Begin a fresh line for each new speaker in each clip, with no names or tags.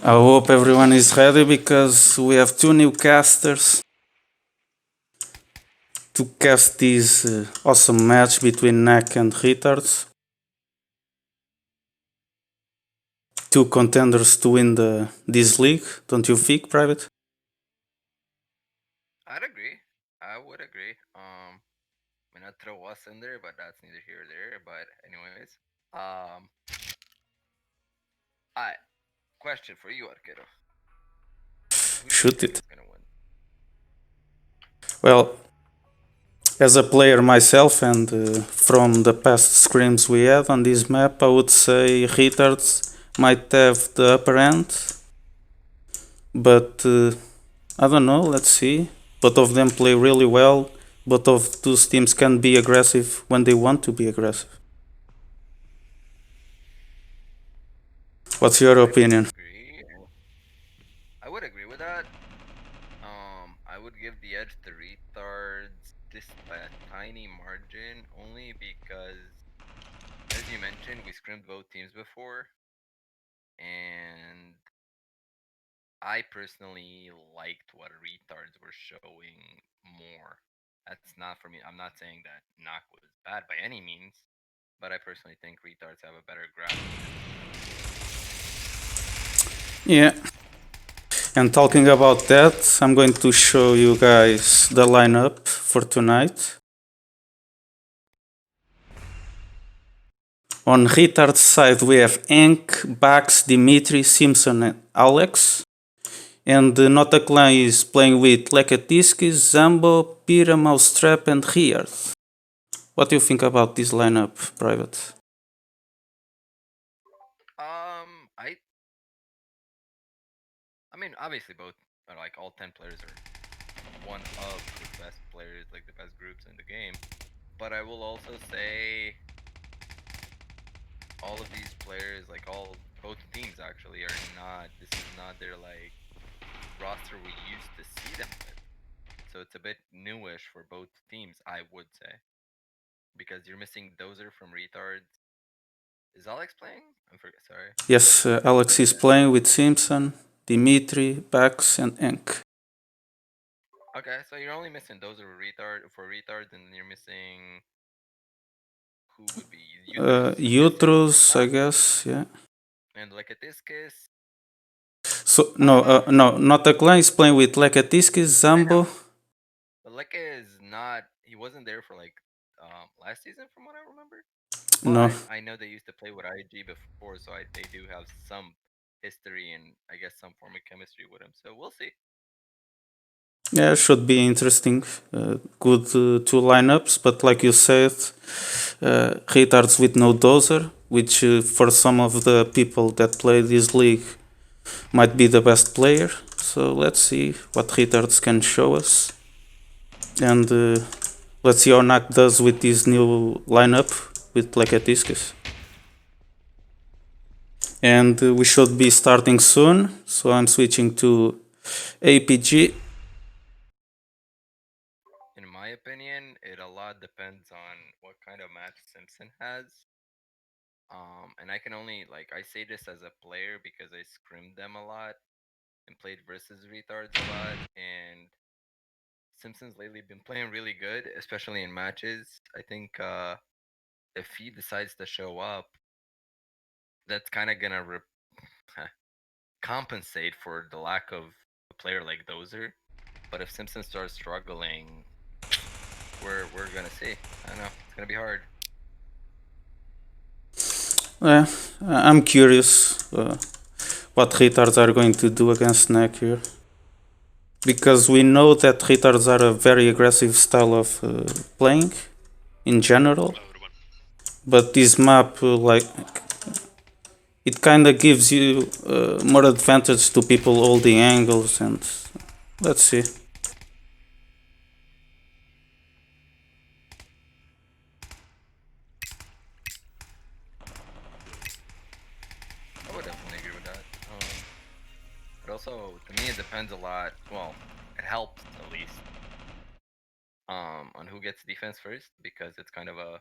I hope everyone is ready because we have two new casters to cast this awesome match between NAC and Retards. Two contenders to win this league, don't you think, Private?
I'd agree. I would agree. I mean, I'd throw us in there, but that's neither here or there. But anyways, I question for you, Arkeiro. Who do you
Shoot
think
it.
is gonna win?
Well, as a player myself and from the past scrims we had on this map, I would say Retards might have the upper hand, but I don't know, let's see. Both of them play really well. Both of those teams can be aggressive when they want to be aggressive. What's your
I would
opinion?
agree. I would agree with that. I would give the edge to retards just by a tiny margin, only because, as you mentioned, we scrimmed both teams before, and I personally liked what retards were showing more. That's not for me. I'm not saying that knock was bad by any means, but I personally think retards have a better grasp.
Yeah. And talking about that, I'm going to show you guys the lineup for tonight. On Retard's side, we have Enk, Bax, Dimitri, Simpson, and Alex. And NotAClan is playing with Lekatiski, Zambo, Pira, Mousetrap, and Riard. What do you think about this lineup, Private?
I mean, obviously both are like all 10 players are one of the best players, like the best groups in the game. But I will also say all of these players, like both teams actually, are not. This is not their like roster we used to see them with. So it's a bit newish for both teams, I would say, because you're missing Dozer from Retards. Is Alex playing? I'm forget. Sorry.
Yes, Alex is playing with Simpson, Dimitri, Bax, and Enk.
Okay, so you're only missing Dozer for retards, and then you're missing who would be Uterus. I'm guessing from
Utrus, I
NAC,
guess, yeah.
and Lekatiskis.
So,
I don't
no,
know.
no, NotAClan is playing with Lekatiski,
I
Zambo.
know. But Leka is not. He wasn't there for like last season, from what I remember.
No.
But I know they used to play with IG before, so they do have some history and I guess some form of chemistry with him. So we'll see.
Yeah, should be interesting. Good two lineups, but like you said, retards with no dozer, which for some of the people that play this league might be the best player. So let's see what retards can show us, and let's see how Nak does with this new lineup with Plekatiskas. And we should be starting soon, so I'm switching to APG.
In my opinion, it a lot depends on what kind of match Simpson has. And I can only like I say this as a player because I scrimmed them a lot and played versus retards a lot, and Simpson's lately been playing really good, especially in matches. I think if he decides to show up, that's kind of gonna compensate for the lack of a player like Dozer. But if Simpson starts struggling, we're gonna see. I don't know. It's gonna be hard.
Uh, I'm curious what retards are going to do against Neck here. Because we know that retards are a very aggressive style of playing in general. But this map, like, it kind of gives you more advantage to people holding angles, and let's see.
I would definitely agree with that. But also, to me, it depends a lot. Well, it helps at least on who gets defense first because it's kind of a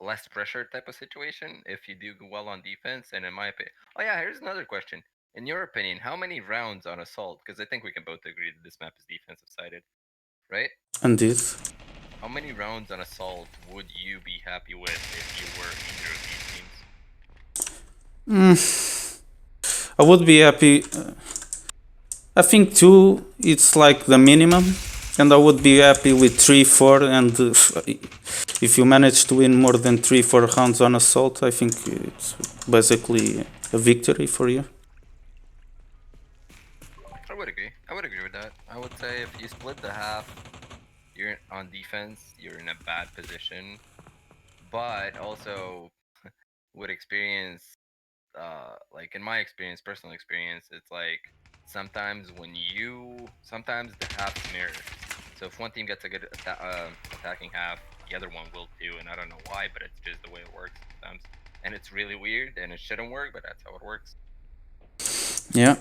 less pressure type of situation if you do well on defense. And in my opinion, oh yeah, here's another question: In your opinion, how many rounds on assault? Because I think we can both agree that this map is defensive sided, right?
Indeed.
How many rounds on assault would you be happy with if you were either of these teams?
I would be happy. I think 2 it's like the minimum, and I would be happy with 3, 4. And if you manage to win more than 3, 4 rounds on assault, I think it's basically a victory for you.
I would agree. I would agree with that. I would say if you split the half, you're on defense, you're in a bad position. But also, with experience, like in my experience, personal experience, it's like sometimes the halves mirror. So if one team gets a good attacking half, the other one will too, and I don't know why, but it's just the way it works sometimes. And it's really weird, and it shouldn't work, but that's how it works.
Yeah.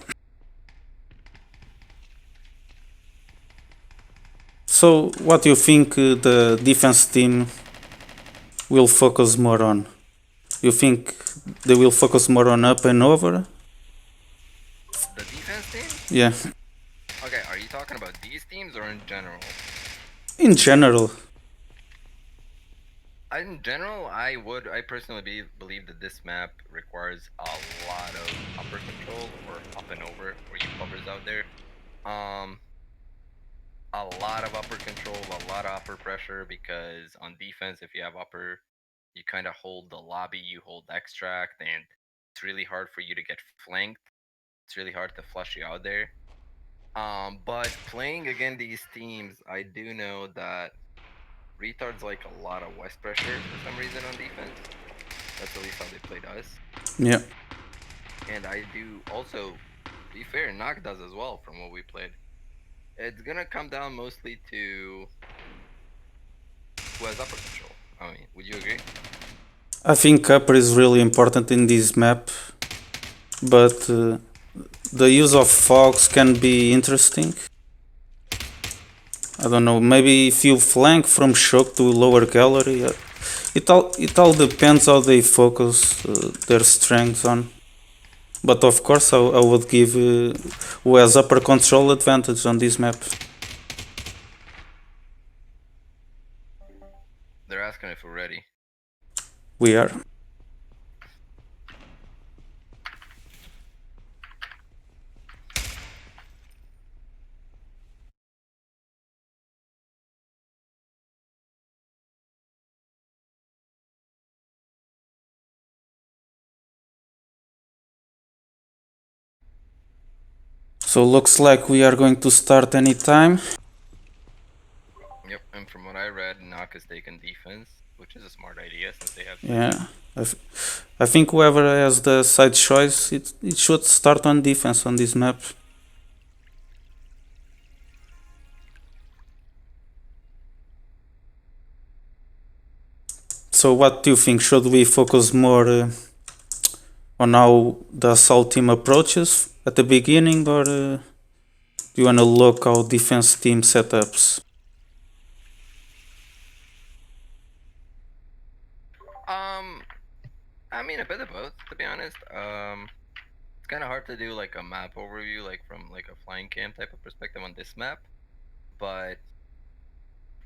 So, what do you think the defense team will focus more on? You think they will focus more on up and over?
The defense team?
Yeah.
Okay, are you talking about these teams or in general?
In general.
In general, I personally believe that this map requires a lot of upper control or up and over or you puppers out there. A lot of upper control, a lot of upper pressure, because on defense, if you have upper, you kind of hold the lobby, you hold extract, and it's really hard for you to get flanked. It's really hard to flush you out there. But playing against these teams, I do know that Retards like a lot of West pressure for some reason on defense. That's at least how they played us.
Yeah.
And I do also, to be fair, Knock does as well from what we played. It's gonna come down mostly to who has upper control. I mean, would you agree?
I think upper is really important in this map, but the use of fogs can be interesting. I don't know, maybe if you flank from shock to lower gallery, it all depends how they focus their strengths on. But of course, I would give who has upper control advantage on this map.
They're asking if we're ready.
We are. So looks like we are going to start anytime.
Yep, and from what I read, Knock is taking defense, which is a smart idea since they have.
Yeah, I think whoever has the side choice, it should start on defense on this map. So what do you think? Should we focus more on how the assault team approaches at the beginning, or do you want to look how defense team setups?
I mean a bit of both, to be honest. It's kind of hard to do like a map overview, like from like a flying cam type of perspective on this map, but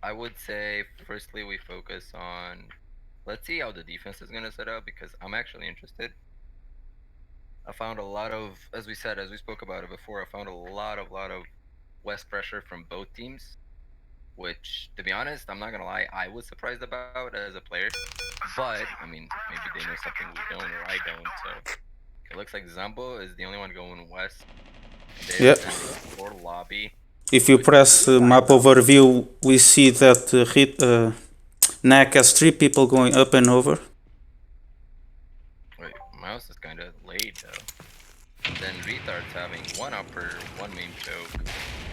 I would say firstly we focus on, let's see how the defense is gonna set up, because I'm actually interested. I found a lot of, as we spoke about it before, I found a lot of West pressure from both teams, which, to be honest, I'm not gonna lie, I was surprised about as a player. But I mean, maybe they know something we don't or I don't. So it looks like Zumbo is the only one going west. They're sending for lobby.
If you press map overview, we see that NAC has 3 people going up and over.
Wait, mouse is kind of late though. And then Retards having 1 upper, 1 main choke.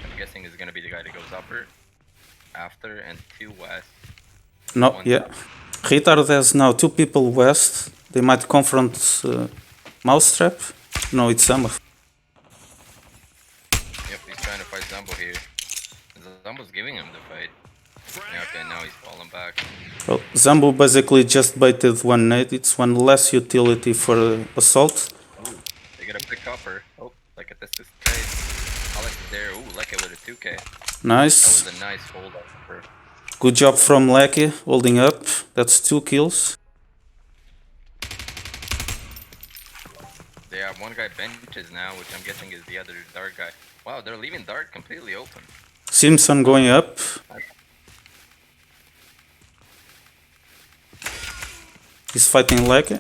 I'm guessing is gonna be the guy that goes upper after, and 2 west.
No, yeah. Retard has now 2 people west. They might confront Mousetrap. No, it's Zumbo.
Yep, he's trying to fight Zumbo here. Zumbo's giving him the fight. Yeah, okay, now he's falling back.
Well, Zumbo basically just baited 1 nade. It's 1 less utility for assault.
Ooh, they get a big upper. Oh, 2K.
Nice.
That was a nice hold up.
Good job from Lecky holding up. That's 2 kills.
They have one guy benches now, which I'm guessing is the other dark guy. Wow, they're leaving dark completely open.
Simpson going up. He's fighting Lecky.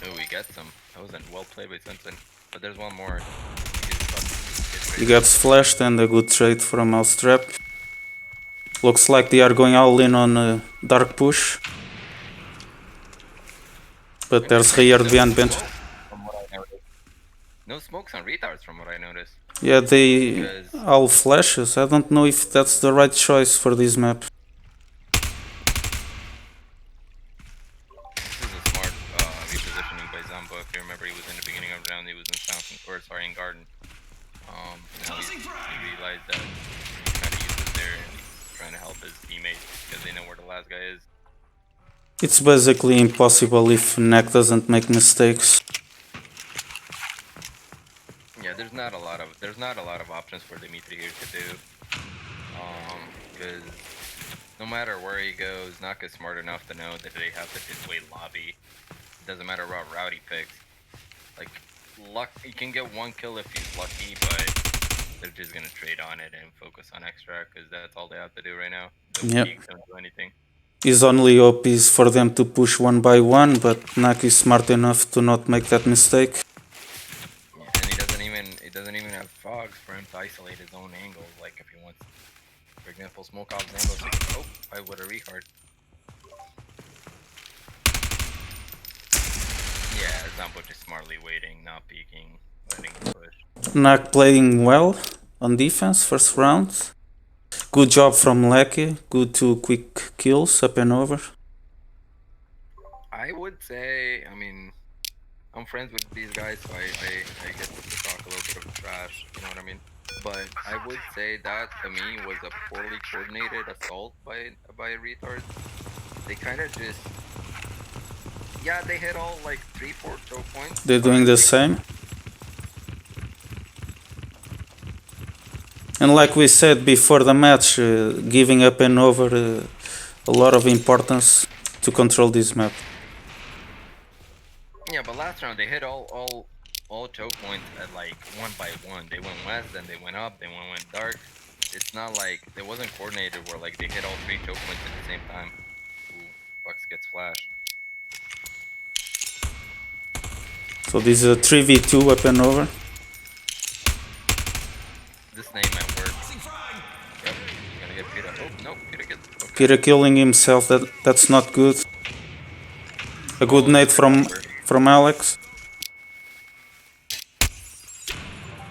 Oh, we got some. That wasn't well played by Simpson. But there's one more.
He gets flashed and a good trade from Mousetrap. Looks like they are going all in on Dark Push. But there's Reard behind bench.
No smokes on retards from what I noticed.
Yeah, they all flashes. I don't know if that's the right choice for this map.
This is a smart repositioning by Zombo. If you remember, he was in the beginning of the round, he was in Fountain, or sorry, in Garden. Now he realized that he kind of uses there and he's trying to help his teammates because they know where the last guy is.
It's basically impossible if Neck doesn't make mistakes.
Yeah, there's not a lot of options for Dimitri here to do. Because no matter where he goes, Nak is smart enough to know that they have to display lobby. It doesn't matter what route he picks. Like, luck, he can get one kill if he's lucky, but they're just gonna trade on it and focus on extract because that's all they have to do right now.
Yep.
Don't do anything.
His only hope is for them to push one by one, but Nak is smart enough to not make that mistake.
Yeah, and he doesn't even have fogs for him to isolate his own angles. Like if he wants, for example, smoke off angle, so he can, oh, I would have retard. Yeah, Zambo just smartly waiting, not peeking, letting him push.
Nak playing well on defense first round. Good job from Lecky. Good 2 quick kills up and over.
I would say, I mean, I'm friends with these guys, so I get to talk a little bit of trash, you know what I mean? But I would say that, to me, was a poorly coordinated assault by Retards. They kind of just... Yeah, they hit all, like, 3-4 choke points.
They're doing the same. And like we said before the match, giving up and over a lot of importance to control this map.
Yeah, but last round they hit all choke points at like 1 by 1. They went west, then they went up, then went dark. It's not like it wasn't coordinated where like they hit all 3 choke points at the same time. Ooh, Bucks gets flashed.
So this is a 3v2 up and over.
This name might work. Yep, he's gonna get Peter. Oh no, Peter gets. Okay.
Peter killing himself. That's not good. A good nade from Alex.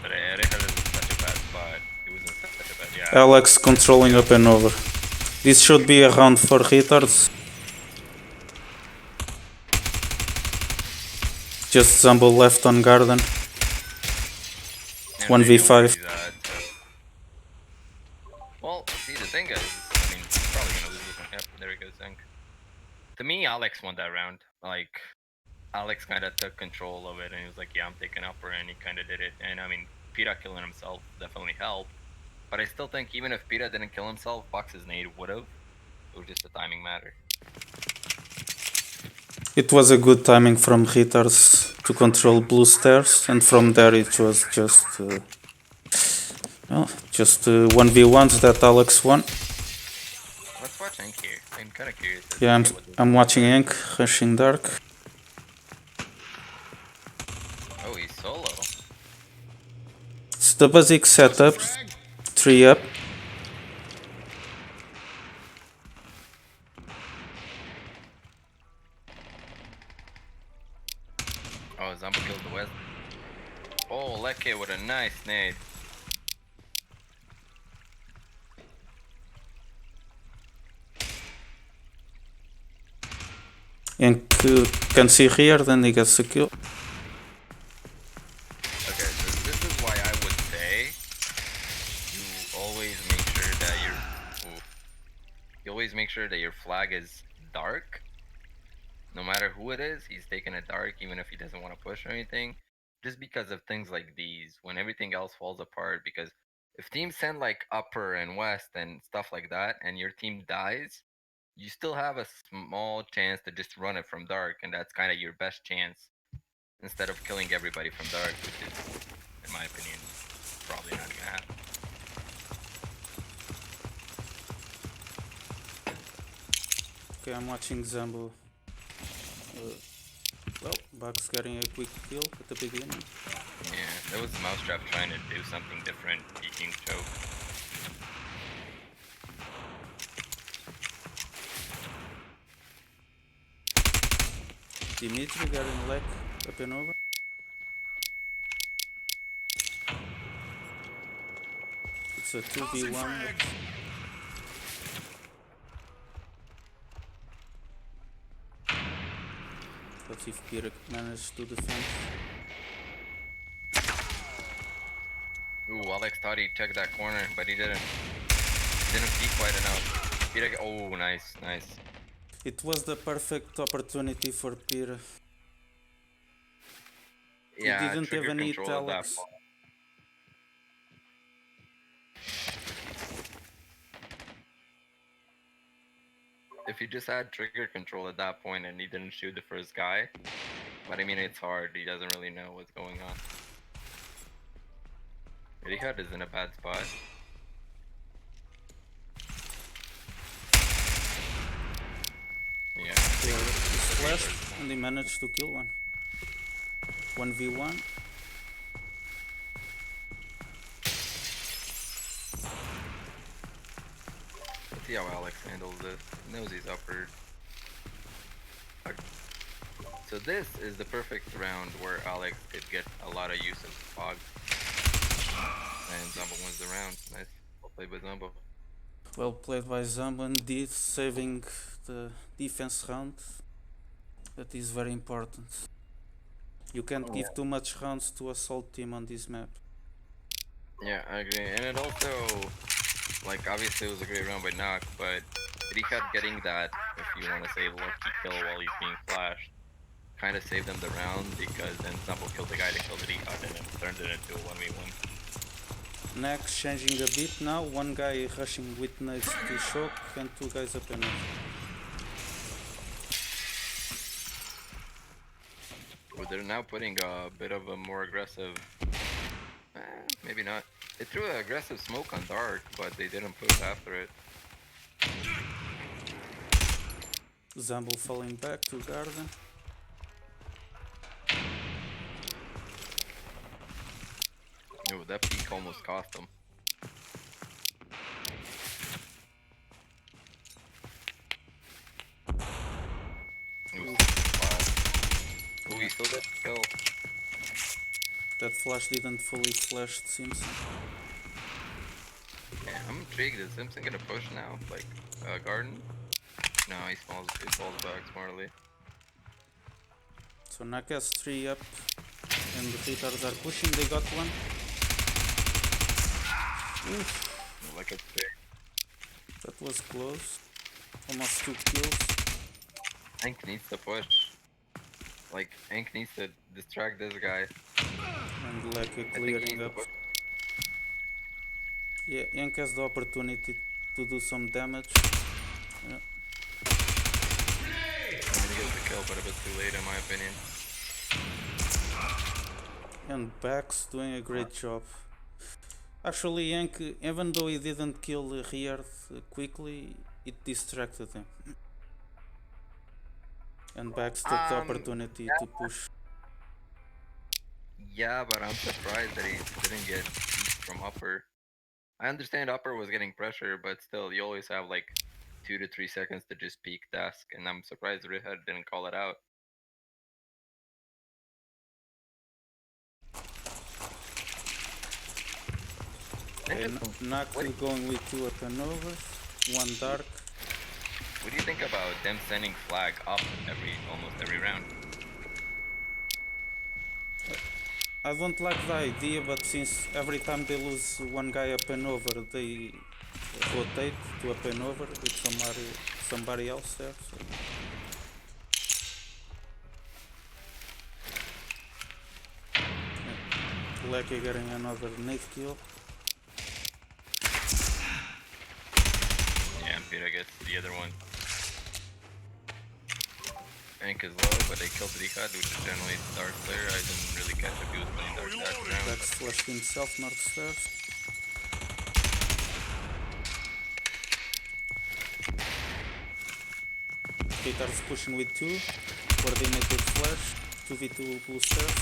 But Retards is in such a bad spot. He was in such a bad. Yeah.
Alex controlling up and over. This should be a round for Retards. Just Zumble left on Garden. 1v5.
Well, see, the thing is, I mean, he's probably gonna lose this one. Yep, there he goes, Zinc. To me, Alex won that round. Like, Alex kind of took control of it, and he was like, yeah, I'm taking upper, and he kind of did it. And I mean, Pita killing himself definitely helped. But I still think even if Pita didn't kill himself, Box's nade would have. It was just a timing matter.
It was a good timing from Retards to control blue stairs, and from there it was just 1v1s that Alex won.
Let's watch Ink here. I'm kind of curious.
Yeah, I'm watching Ink rushing dark.
Oh, he's solo.
It's the basic setup. 3 up.
Oh, Zombo killed the west. Oh, Lekke with a nice nade.
Ink can see here, then he gets the kill.
Okay, so this is why I would say you always make sure that your flag is dark. No matter who it is, he's taking it dark, even if he doesn't want to push or anything. just because of things like these, when everything else falls apart. Because if teams send like upper and west and stuff like that, and your team dies, you still have a small chance to just run it from dark, and that's kind of your best chance instead of killing everybody from dark, which is, in my opinion, probably not gonna happen.
Okay, I'm watching Zambo. Well, Buck's getting a quick kill at the beginning.
Yeah, that was Mousetrap trying to do something different, peeking choke.
Dimitri getting leg up and over. It's a 2v1. Let's see if Peter managed to defend.
Ooh, Alex thought he checked that corner, but he didn't. Didn't peek quite enough. Peter, oh, nice, nice.
It was the perfect opportunity for Peter.
Yeah,
he didn't
trigger
even hit
control at that
Alex.
point. If he just had trigger control at that point and he didn't shoot the first guy, but I mean, it's hard. He doesn't really know what's going on. Retards is in a bad spot. Yeah.
He splashed and he managed to kill one. 1v1.
Let's see how Alex handles this. He knows he's upper. So this is the perfect round where Alex could get a lot of use of fog. And Zumbo wins the round. Nice. Well played by Zumbo.
Well played by Zambo, indeed, saving the defense round. That is very important. You can't give too much rounds to assault team on this map.
Yeah, I agree. And it also, like, obviously it was a great round by Knock, but Ricard getting that, if you want to say lucky kill while he's being flashed, kind of saved them the round, because then Zumbo killed the guy that killed Ricard and then turned it into a 1v1.
Next, changing a bit now. One guy rushing with nades to shock and two guys up and over.
But they're now putting a bit of a more aggressive, maybe not. They threw an aggressive smoke on Dark, but they didn't push after it.
Zambo falling back to garden.
Ooh, that peak almost cost him. Ooh, he still got the kill.
That flash didn't fully flash Simpson.
Yeah, I'm intrigued. Is Simpson gonna push now? Like, Garden? No, he falls back smartly.
So Nak has 3 up and the Retards are pushing. They got one. Oof,
Like a stick.
that was close. Almost 2 kills.
Hank needs to push. Like, Hank needs to distract this guy.
And like
I think he
clearing
needs to
up.
push.
Yeah, Yank has the opportunity to do some damage. Yeah.
I mean, he gets the kill, but a bit too late in my opinion.
And Bax doing a great job. Actually, Yank, even though he didn't kill Riard quickly, it distracted him. And Bax took the opportunity to push.
Yeah, but I'm surprised that he didn't get peeked from upper. I understand upper was getting pressure, but still, you always have like 2 to 3 seconds to just peek desk, and I'm surprised Redhead didn't call it out.
Nak going with 2 up and over, 1 dark.
What do you think about them sending flag up almost every round?
I don't like the idea, but since every time they lose one guy up and over, they rotate to up and over with somebody else there. So. Lecky getting another nade kill.
Yeah, Pira gets the other one. Ank is low, but they killed Rikad, which is generally Dark player. I didn't really catch if he was playing Dark that round.
Bex flashed himself north stairs. Retards pushing with 2. Coordinated flash. 2v2 blue stairs.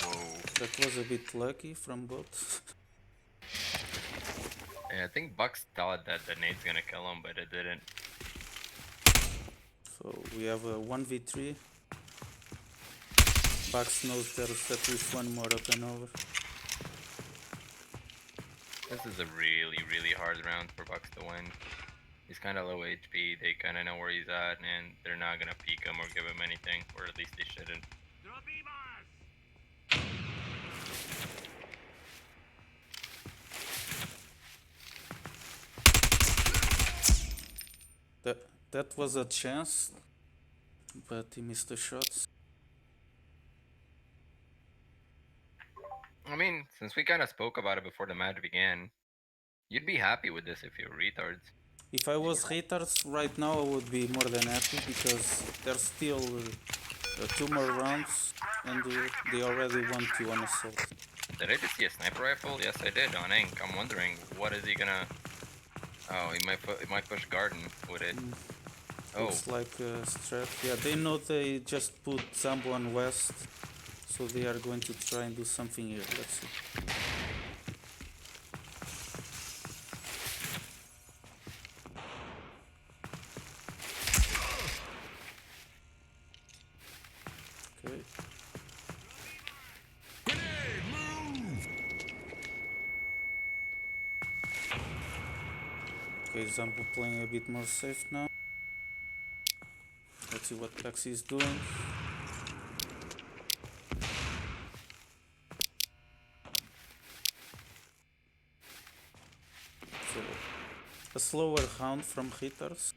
Whoa.
That was a bit lucky from both.
Yeah, I think Bucks thought that the nade's gonna kill him, but it didn't.
So we have a 1v3. Bucks knows there's at least one more up and over.
This is a really, really hard round for Bucks to win. He's kind of low HP, they kind of know where he's at, and they're not gonna peek him or give him anything, or at least they shouldn't.
That was a chance, but he missed the shots.
I mean, since we kind of spoke about it before the match began, you'd be happy with this if you're retards.
If I was Retards right now, I would be more than happy because there's still 2 more rounds and they already won 2 on assault.
Did I just see a sniper rifle? Yes, I did on Ink. I'm wondering, what is he gonna... Oh, he might push garden with it. Oh,
Looks like a strat. Yeah, they know they just put Zambo on west, so they are going to try and do something here. Let's see. Okay. Okay, Zambo playing a bit more safe now. Let's see what Taxi is doing. So, a slower round from Retards.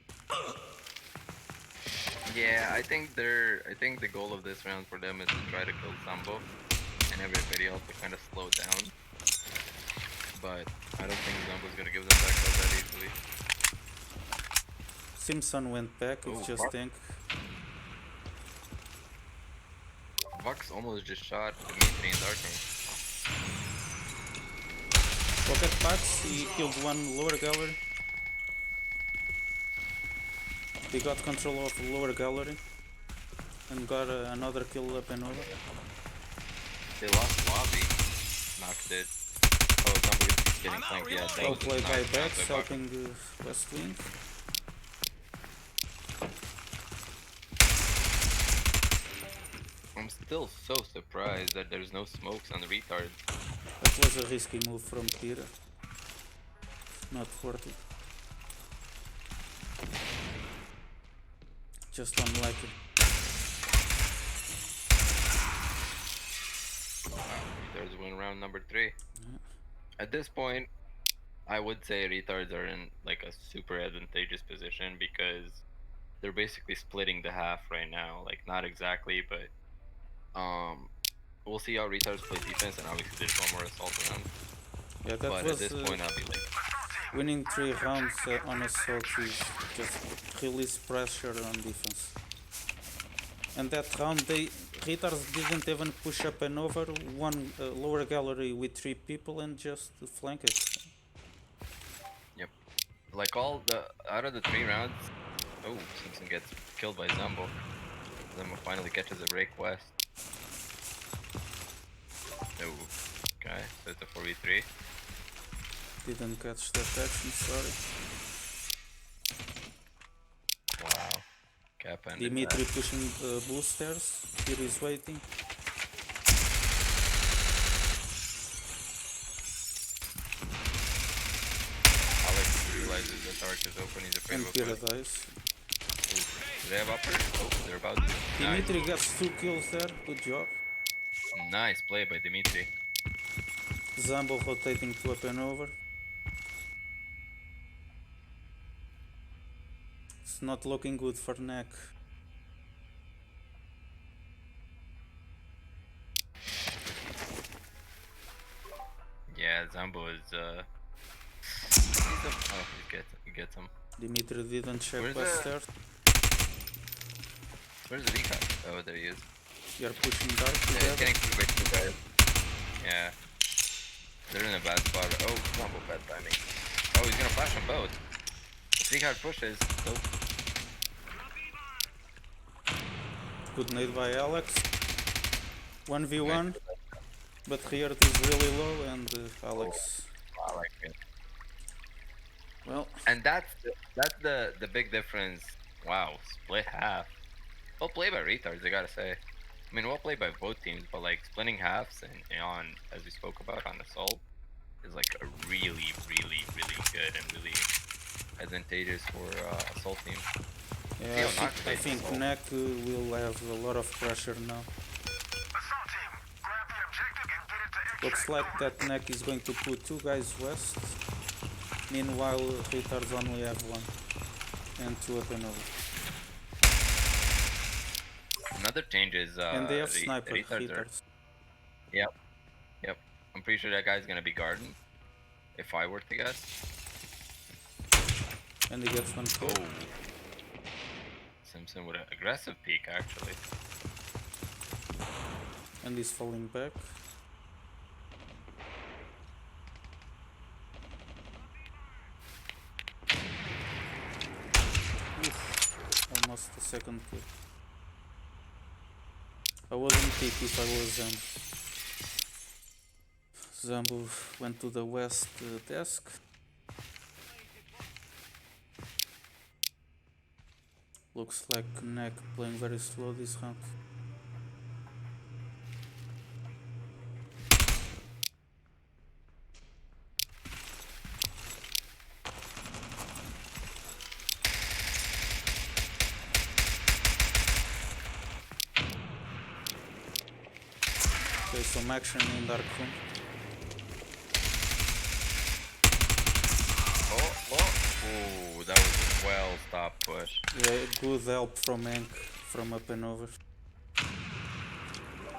yeah, I think the goal of this round for them is to try to kill Sambo and everybody else to kind of slow down. But I don't think Zambo's gonna give them back that easily.
Simpson went back, it's just Tank.
Vox almost just shot Dimitri in Arkeiro.
Pocket Pax, he killed one lower gallery. They got control of the lower gallery and got another kill up and over.
They lost lobby. Knocked it. Oh, somebody's getting flanked. Yeah, that
Well
was
played by
nice round
Bex,
by Buck.
helping the West Wing.
I'm still so surprised that there's no smokes on the retards.
That was a risky move from Pira. Not worth it. Just unlucky.
Retards win round number 3. At this point, I would say retards are in like a super advantageous position because they're basically splitting the half right now. Like not exactly, but we'll see how retards play defense, and obviously there's one more assault round.
Yeah, that
But
was
at this point, I'll be like,
winning 3 rounds on assault is just release pressure on defense. And that round, Retards didn't even push up and over, one lower gallery with 3 people and just flank it.
yep. Like out of the 3 rounds, oh, Simpson gets killed by Zumbo. Zumbo finally catches a break west. Oh, okay, so it's a 4v3.
Didn't catch that action, sorry.
Wow. Cap ended
Dimitri
that.
pushing the blue stairs, here is waiting.
Alex realizes that Ark is open, he's afraid
And
of
Pira
it.
dies.
Do they have upper? Oh, they're about to.
Dimitri gets 2 kills there, good job.
Nice play by Dimitri.
Zambo rotating to up and over. It's not looking good for neck.
Yeah, Zambo is he gets him.
Dimitri didn't check
Where's
west
the
stairs.
where's the Vika? Oh, there he is.
You're pushing dark
Yeah, he's
together.
getting pushed by two guys. Yeah. They're in a bad spot. Oh, Zambo bad timing. Oh, he's gonna flash them both. Vika pushes. Nope.
Good nade by Alex. 1v1,
Nice.
but here it is really low and Alex.
I like it.
Well,
And that's the big difference. Wow, split half. Well played by Retards, I gotta say. I mean, well played by both teams, but like splitting halves and on, as we spoke about on Assault, is like a really, really, really good and really advantageous for Assault team.
yeah,
See how Knox
I
plays
think
Assault.
Neck will have a lot of pressure now.
Assault team, grab the objective and get it to extract.
Looks like that Neck is going to put two guys west. Meanwhile, Retards only have one and two up and over.
Another change is
And they have sniper,
Retards are.
Retards.
Yep, yep. I'm pretty sure that guy's gonna be guarding. If I were to guess.
And he gets one kill.
Oh. Simpson with an aggressive peek, actually.
And he's falling back. Oof, almost a second kill. I wasn't peak if I was Zambo went to the west desk. Looks like Neck playing very slow this round. Okay, some action in dark room.
Ooh, that was a well stopped push.
Yeah, good help from Hank from up and over.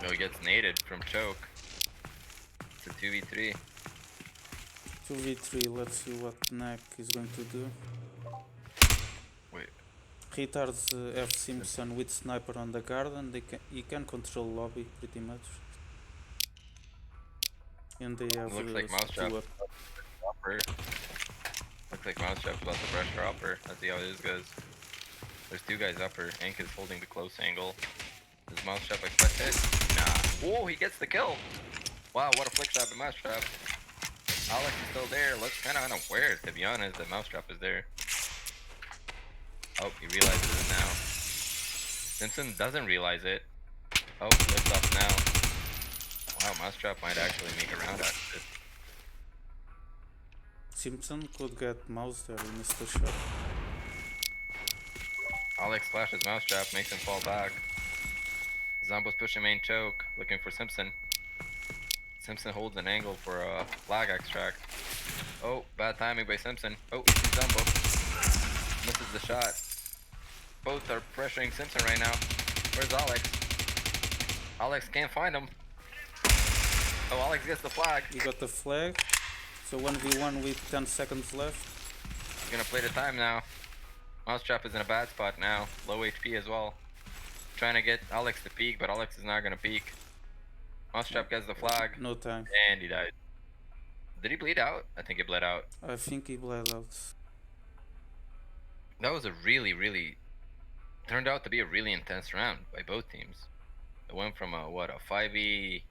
No, he gets naded from choke. It's a 2v3.
2v3, let's see what Neck is going to do.
Wait.
Retards have Simpson with sniper on the garden. He can control lobby pretty much. And they have
Looks like Mousetrap.
two up.
Upper. Looks like Mousetrap's about to pressure upper. Let's see how this goes. There's two guys upper. Hank is holding the close angle. Does Mousetrap expect it? Nah. Oh, he gets the kill. Wow, what a flick shot by Mousetrap. Alex is still there. Looks kind of unaware, to be honest, that Mousetrap is there. Oh, he realizes it now. Simpson doesn't realize it. Oh, lifts off now. Wow, Mousetrap might actually make a round after this.
Simpson could get mouse there, he missed the shot.
Alex flashes Mousetrap, makes him fall back. Zombo's pushing main choke, looking for Simpson. Simpson holds an angle for a flag extract. Oh, bad timing by Simpson. Oh, he sees Zombo. Misses the shot. Both are pressuring Simpson right now. Where's Alex? Alex can't find him. Oh, Alex gets the flag.
He got the flag. So 1v1 with 10 seconds left.
He's gonna play the time now. Mousetrap is in a bad spot now. Low HP as well. Trying to get Alex to peek, but Alex is not gonna peek. Mousetrap gets the flag.
No time.
And he died. Did he bleed out? I think he bled out.
I think he bled out.
That was a really turned out to be a really intense round by both teams. It went from a 5v3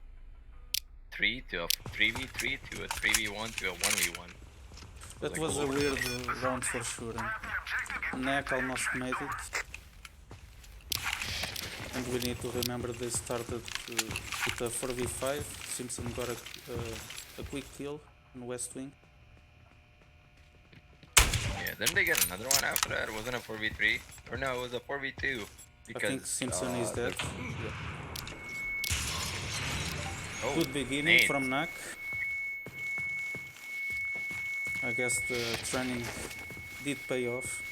to a 3v3 to a 3v1 to a 1v1.
That
Like
was a weird round for sure. And Neck almost made it. And we need to remember they started with a 4v5. Simpson got a quick kill in West Wing.
Yeah, didn't they get another one after that? It wasn't a 4v3? Or no, it was a 4v2.
I think Simpson is dead. Yeah.
Oh,
Good beginning
nade.
from Nak. I guess the training did pay off.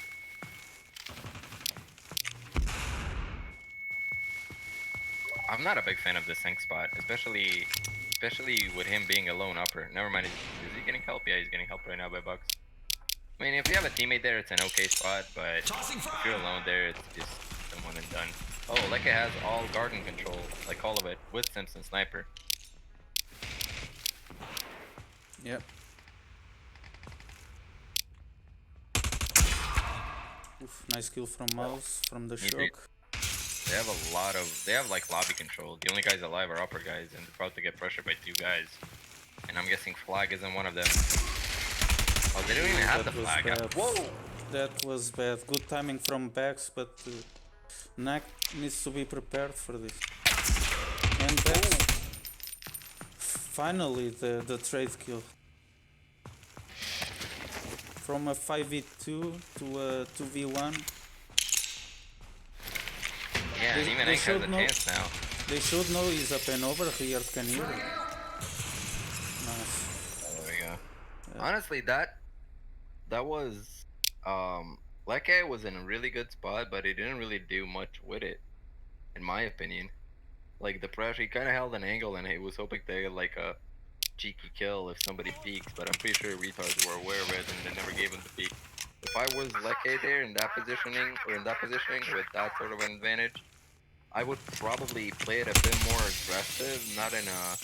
I'm not a big fan of this sync spot, especially Especially with him being a lone upper. Never mind, is he getting help? Yeah, he's getting help right now by Bucks. I mean, if you have a teammate there, it's an okay spot, but if you're alone there, it's just one and done. Oh, Lekka has all garden control, like all of it, with Simpson Sniper.
Yep. Oof, nice kill from Mouse, from the shock.
They have a lot of, they have like lobby control. The only guys alive are upper guys, and they're about to get pressured by 2 guys. And I'm guessing Flag isn't one of them. Oh, they don't even have the flag.
Bad.
Whoa!
That was bad. Good timing from Bax, but Nak needs to be prepared for this. And Bax, finally the trade kill. From a 5v2 to a 2v1.
Yeah, and even Hank has a chance now.
They should know he's up and over. Here can hear it. Nice.
There we go. Honestly, that was Leke was in a really good spot, but he didn't really do much with it, in my opinion. Like the pressure, he kind of held an angle, and he was hoping to get like a cheeky kill if somebody peeks. But I'm pretty sure retards were aware of it, and they never gave him the peek. If I was Leke there in that positioning with that sort of an advantage, I would probably play it a bit more aggressive, not in a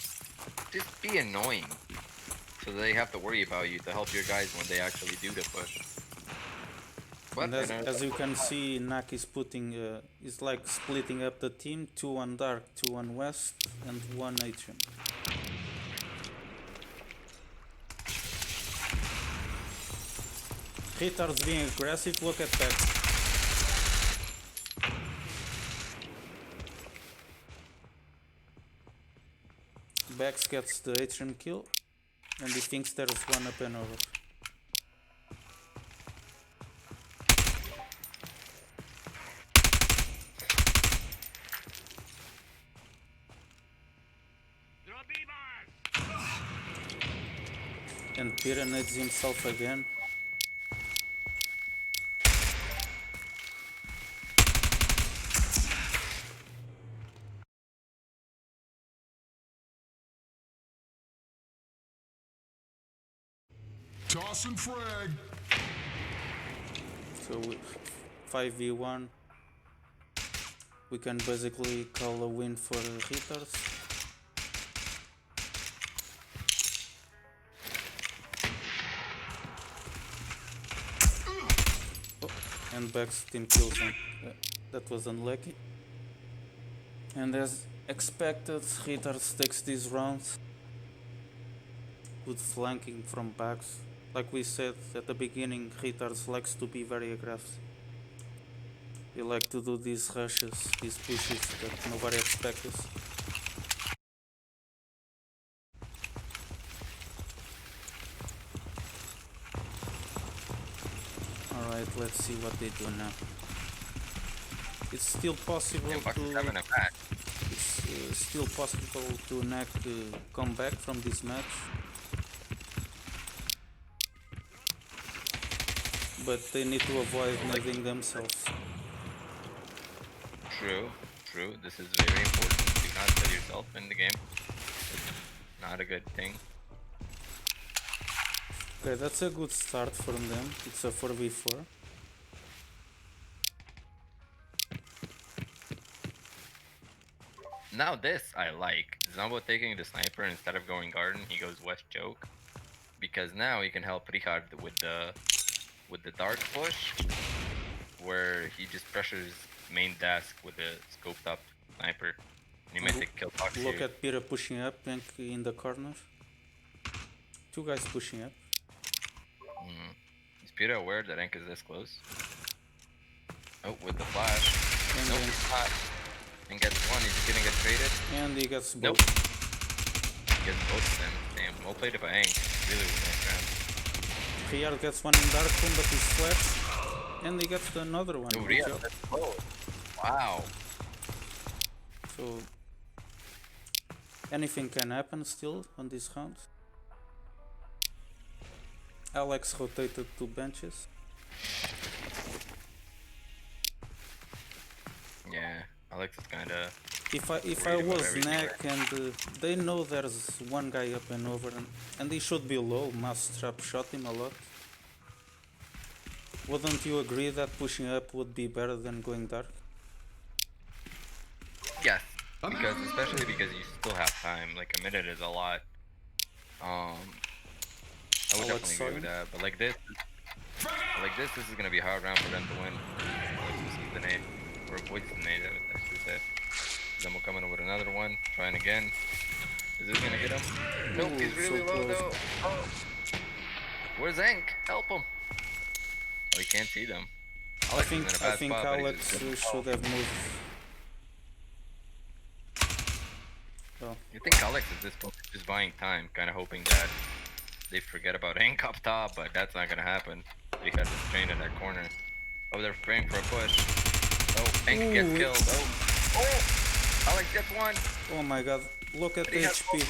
just be annoying. So they have to worry about you to help your guys when they actually do the push.
But as you can see, Nak is putting, is like splitting up the team: 2 on Dark, 2 on West, and 1 Atrium. Retards being aggressive. Look at that. Bax gets the Atrium kill, and he thinks there's one up and over. And Pira nades himself again.
Toss and frag.
So 5v1, we can basically call a win for Retards. Oh, and Bax team kills him. That was unlucky. And as expected, Retards takes this round. Good flanking from Bax. Like we said at the beginning, Retards likes to be very aggressive. He likes to do these rushes, these pushes that nobody expects. Alright, let's see what they do now. It's still possible to... It's still possible to Nak come back from this match. But they need to avoid nading themselves.
True. This is very important. Do not set yourself in the game. It's not a good thing.
Okay, that's a good start from them. It's a 4v4.
Now this I like. Zombo taking the sniper instead of going garden, he goes west choke. Because now he can help Richard with the dark push, where he just pressures main desk with the scoped up sniper. And he might take kill box
Look
here.
at Pira pushing up and in the corner. 2 guys pushing up.
Is Pira aware that Enk is this close? Oh, with the flash.
And
nope, he's not. And gets one, he's gonna get traded.
And he gets both.
Nope. He gets both of them. Damn, well played by Enk. Really was a nice round.
Riyad gets one in dark room, but he's flat. And he gets another one.
No, Riyad, that's close. Wow.
So anything can happen still on this round. Alex rotated 2 benches.
Yeah, Alex is kinda
If I
worried about
was
everything
Neck and they know there's one guy up and over and he should be low, Mousetrap shot him a lot. Wouldn't you agree that pushing up would be better than going dark?
Yes, because especially because you still have time. Like a minute is a lot. I would
Alex
definitely
saw
agree with
him.
that. But this is gonna be a hard round for them to win. Alex receives the nade or avoids the nade. I should say. Then we'll come in with another one, trying again. Is this gonna get him? Nope, he's
Ooh, so
really low
close.
though. Oh. Where's Zank? Help him. Oh, he can't see them. Alex is in a
I
bad
think
spot, but he's
Alex
just
should have moved. Oh,
You think Alex at this point is just buying time, kind of hoping that they forget about Hank up top, but that's not gonna happen because it's trained in that corner. Oh, they're praying for a push. Oh, Hank gets
Ooh,
killed. Oh, Alex gets one.
oh my god! Look at
But
the
he has
HP.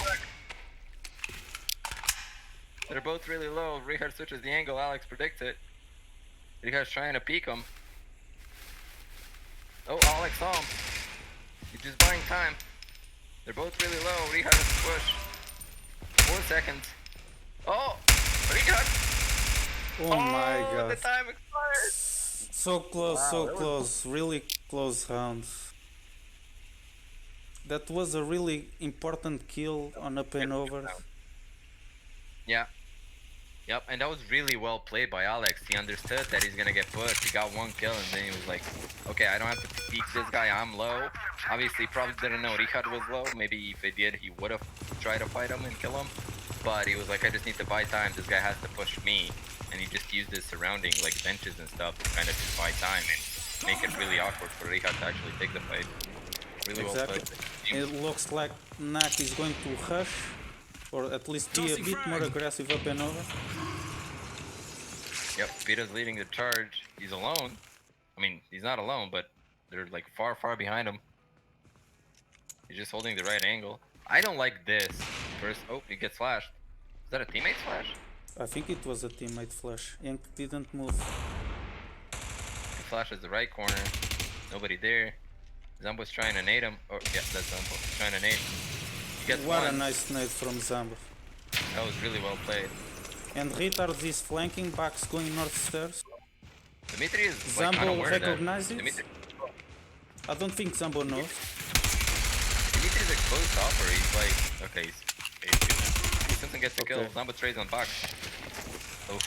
They're both really low. Richard switches the angle. Alex predicts it. Richard's trying to peek him. Oh, Alex saw him. He's just buying time. They're both really low. Richard has to push. 4 seconds. Oh, Richard.
Oh my
Oh, the
god!
time expired.
So close,
Wow,
so
that was
close. Really close round. That was a really important kill on up and over.
yeah. Yep, and that was really well played by Alex. He understood that he's gonna get pushed. He got one kill, and then he was like, "Okay, I don't have to peek this guy. I'm low." Obviously, probably didn't know Richard was low. Maybe if he did, he would have tried to fight him and kill him. But he was like, "I just need to buy time. This guy has to push me," and he just used his surrounding, like benches and stuff, to kind of just buy time and make it really awkward for Richard to actually take the fight. Really well
Exactly.
played.
It looks like Nak is going to rush, or at least be a bit more aggressive up and over.
Yep, Vito's leading the charge. He's alone. I mean, he's not alone, but they're like far, far behind him. He's just holding the right angle. I don't like this. First, oh, he gets flashed. Is that a teammate's flash?
I think it was a teammate flash. Ink didn't move.
He flashes the right corner. Nobody there. Zumbo's trying to nade him. Oh, yeah, that's Zumbo. He's trying to nade. He gets
What a
one.
nice nade from Zambo.
That was really well played.
And Retards is flanking, Bax going north stairs.
Dimitri is like
Zambo
unaware that
recognizes?
Dimitri,
I don't think Zambo knows.
Dimitri's exposed to upper. He's like, okay, he's good. Simpson gets the kill.
Okay.
Zumbo trades on box. Oh.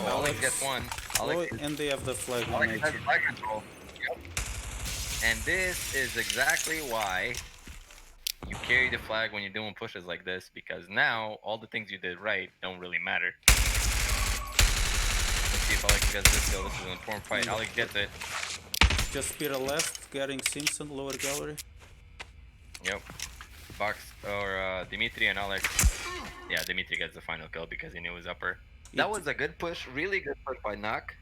Oh, Alex gets one. Alex
Oh, and they have the flag on
Alex has
nature.
flag control. Yep. And this is exactly why you carry the flag when you're doing pushes like this, because now all the things you did right don't really matter. Let's see if Alex gets this kill. This is an important fight. Alex gets it.
Just spear left, getting Simpson, lower gallery.
Yep. Box or Dimitri and Alex. Yeah, Dimitri gets the final kill because he knew his upper. That was a good push, really good push by Nak.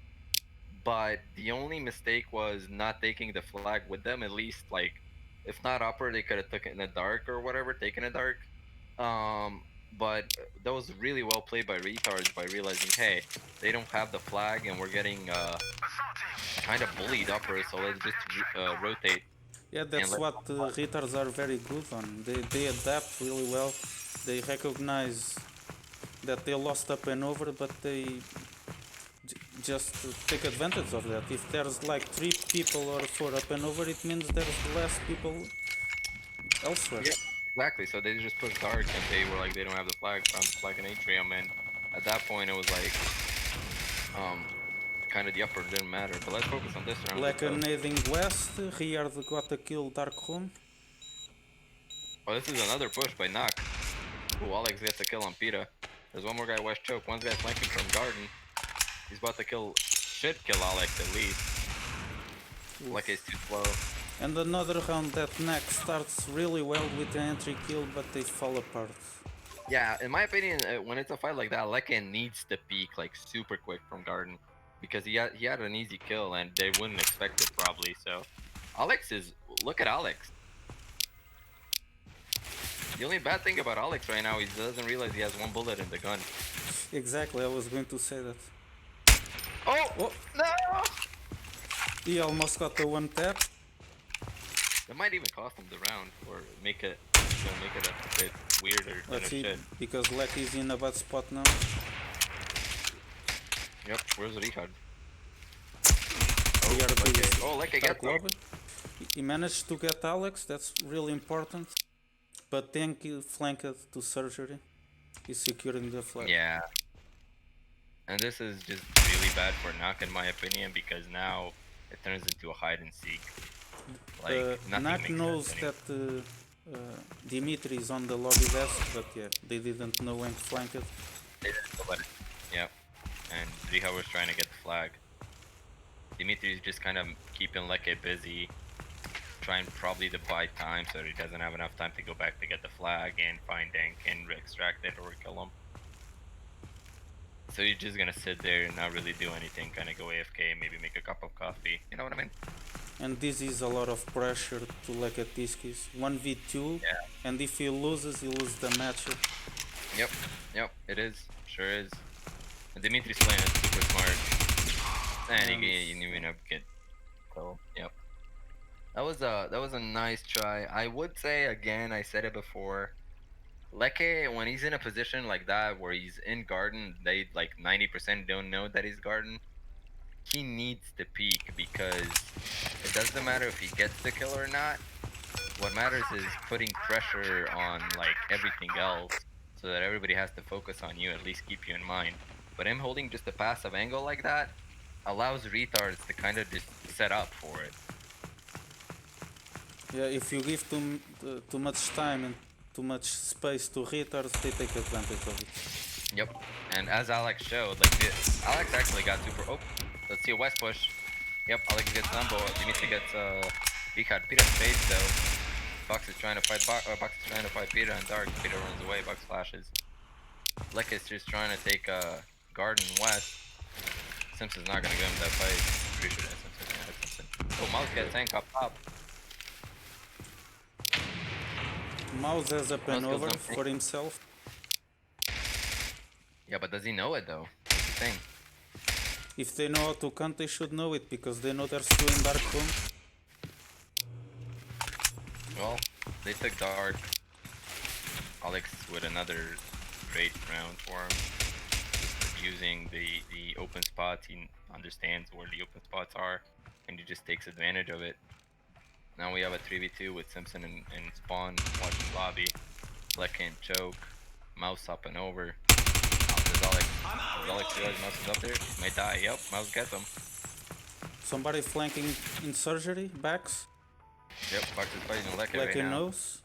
But the only mistake was not taking the flag with them. At least, like, if not upper, they could have took it in the dark or whatever, taken it dark. But that was really well played by Retards by realizing, hey, they don't have the flag and we're getting kind of bullied upper, so let's just rotate.
Yeah, that's what Retards are very good on. They adapt really well. They recognize that they lost up and over, but they just take advantage of that. If there's like 3 people or 4 up and over, it means there's less people elsewhere.
Yeah, exactly. So they just pushed dark and they were like, they don't have the flag, found the flag in Atrium, and at that point it was like, kind of the upper didn't matter. But let's focus on this round.
Like a nading west, Riard got a kill dark room.
Oh, this is another push by Nak. Ooh, Alex gets a kill on Pita. There's one more guy west choke. One guy's flanking from Garden. He's about to kill, should kill Alex at least. Like he's too slow.
And another round that next starts really well with the entry kill, but they fall apart.
Yeah, in my opinion, when it's a fight like that, Leke needs to peek like super quick from Garden because he had an easy kill and they wouldn't expect it probably. So Alex is, look at Alex. The only bad thing about Alex right now is he doesn't realize he has 1 bullet in the gun.
Exactly, I was going to say that.
Oh,
Oh,
no!
he almost got the 1 tap.
That might even cost him the round, or make it, make it a bit weirder than
Let's
it
see,
should.
because Lecky's in a bad spot now.
Yep. Where's Richard?
We are
Lekke.
busy.
Oh, Lekke
Dark
gets him.
lobby. He managed to get Alex, that's really important. But then he flanked to surgery. He's securing the flag.
Yeah. And this is just really bad for Nak, in my opinion, because now it turns into a hide and seek. Like nothing
Nak
makes
knows
sense anymore.
that Dimitri is on the lobby desk, but yeah, they didn't know when to flank it.
They didn't know about it. Yep. And Riha was trying to get the flag. Dimitri's just kind of keeping Lekke busy, trying probably to buy time so he doesn't have enough time to go back to get the flag and find Dank and extract it or kill him. So he's just gonna sit there and not really do anything, kind of go AFK, maybe make a cup of coffee. You know what I mean?
And this is a lot of pressure to like at Tiskis. 1v2,
Yeah.
and if he loses the matchup.
Yep. Yep. It is. Sure is. And Dimitri's playing it super smart. And he didn't even get killed. Yep. That was a nice try. I would say again, I said it before. Lekke, when he's in a position like that where he's in garden, they like 90% don't know that he's garden. He needs to peek because it doesn't matter if he gets the kill or not. What matters is putting pressure on like everything else so that everybody has to focus on you, at least keep you in mind. But him holding just a passive angle like that allows retards to kind of just set up for it.
Yeah, if you give too much time and too much space to retards, they take advantage of it.
Yep. And as Alex showed, like Alex actually got super. Oh, let's see a west push. Yep, Alex gets Lambo. Dimitri gets Richard. Peter's face though. Box is trying to fight Box is trying to fight Peter and Dark. Peter runs away. Box flashes. Lekke is just trying to take Garden west. Simpson's not gonna give him that fight. Pretty sure that's Simpson. Yeah, that's Simpson. Oh, Mouse gets tank up top.
Mouse has a pen
Mouse kills
over
him.
for himself.
Yeah, but does he know it though? That's the thing.
If they know how to count, they should know it because they know there's two in Dark Room.
Well, they took Dark. Alex with another great round for him. Just using the open spots, he understands where the open spots are, and he just takes advantage of it. Now we have a 3v2 with Simpson and Spawn watching lobby. Lekke and choke. Mouse up and over. Does Alex realize Mouse is up there? He might die. Yep, Mouse gets him.
Somebody flanking in surgery, backs.
Yep, Box is fighting Lekke
Like
right
he
now.
knows.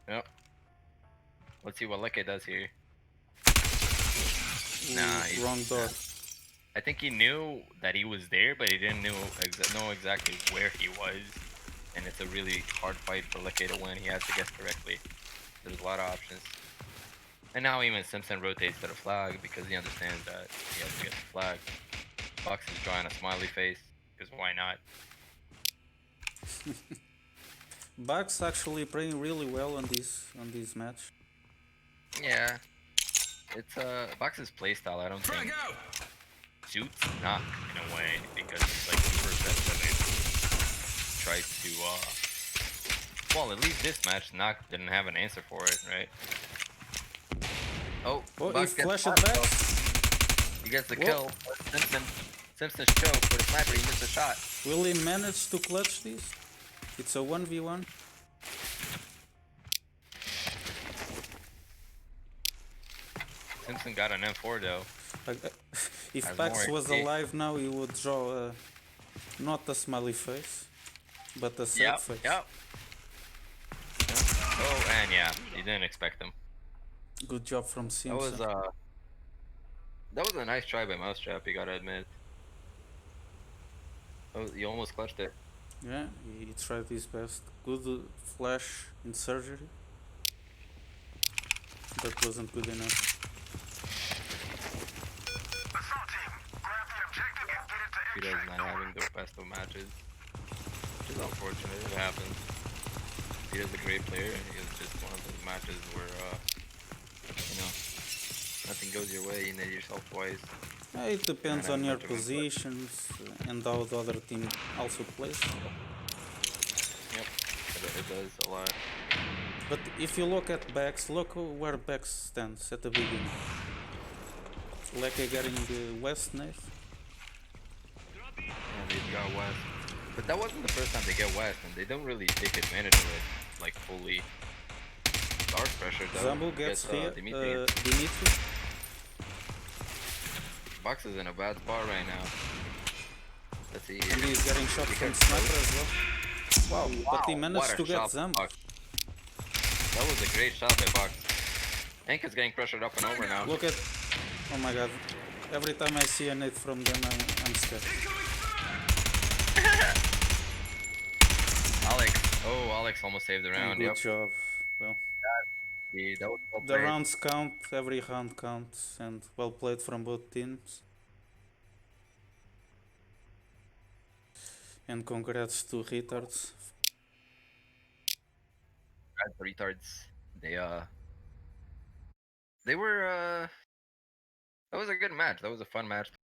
Yep. Let's see what Lekke does here.
Ooh,
Nah, he's
wrong door.
I think he knew that he was there, but he didn't know exactly where he was. And it's a really hard fight for Lekke to win. He has to guess correctly. There's a lot of options. And now even Simpson rotates to the flag because he understands that he has to get the flag. Box is drawing a smiley face, because why not?
Bugs actually playing really well on this match.
Yeah. It's Box's playstyle, I don't think suits Knock in a way, because it's like super sensitive. Tries to well, at least this match Knock didn't have an answer for it, right? Oh,
Oh, he
Box gets
flashed
shot,
back.
though. He gets the kill. Simpson's choke for the sniper, he missed a shot.
Will he manage to clutch this? It's a 1v1.
Simpson got an M4 though.
If
Has
Pax
more
was
XP.
alive now, he would draw not a smiley face, but a sad face.
Yep. Oh, and yeah, you didn't expect him.
Good job from Simpson.
That was a nice try by Mousetrap, you gotta admit. Oh, you almost clutched it.
Yeah, he tried his best. Good flash in surgery. That wasn't good enough.
Assault team, grab the objective and get it to
Peter's
extract.
not having the best of matches, which is unfortunate. It happens. Peter's a great player. It was just one of those matches where, you know, nothing goes your way. You need yourself twice.
It depends
Not
on your
much of a-
positions and how the other team also plays.
Yep. It does a lot.
But if you look at Bex, look where Bex stands at the beginning. Like getting West Knife.
Yeah, they got West. But that wasn't the first time they get West, and they don't really take advantage of it, like, fully. Dark pressure, though.
Zambu gets here.
Dimitri.
Dimitri.
Box is in a bad spot right now. Let's see
And
here.
he's getting shot from
Because-
sniper as well. Wow, but he
Wow,
managed
what a
to get
shot by
Zambu.
Box. That was a great shot by Box. Hank is getting pressured up and over now.
Look at... Oh my god. Every time I see a nade from them, I'm scared.
Alex. Oh, Alex almost saved the round.
Good
Yep.
job. Well,
Yeah, that was well
the
played.
rounds count, every round counts, and well played from both teams. And congrats to Retards.
Retards. They were that was a good match. That was a fun match.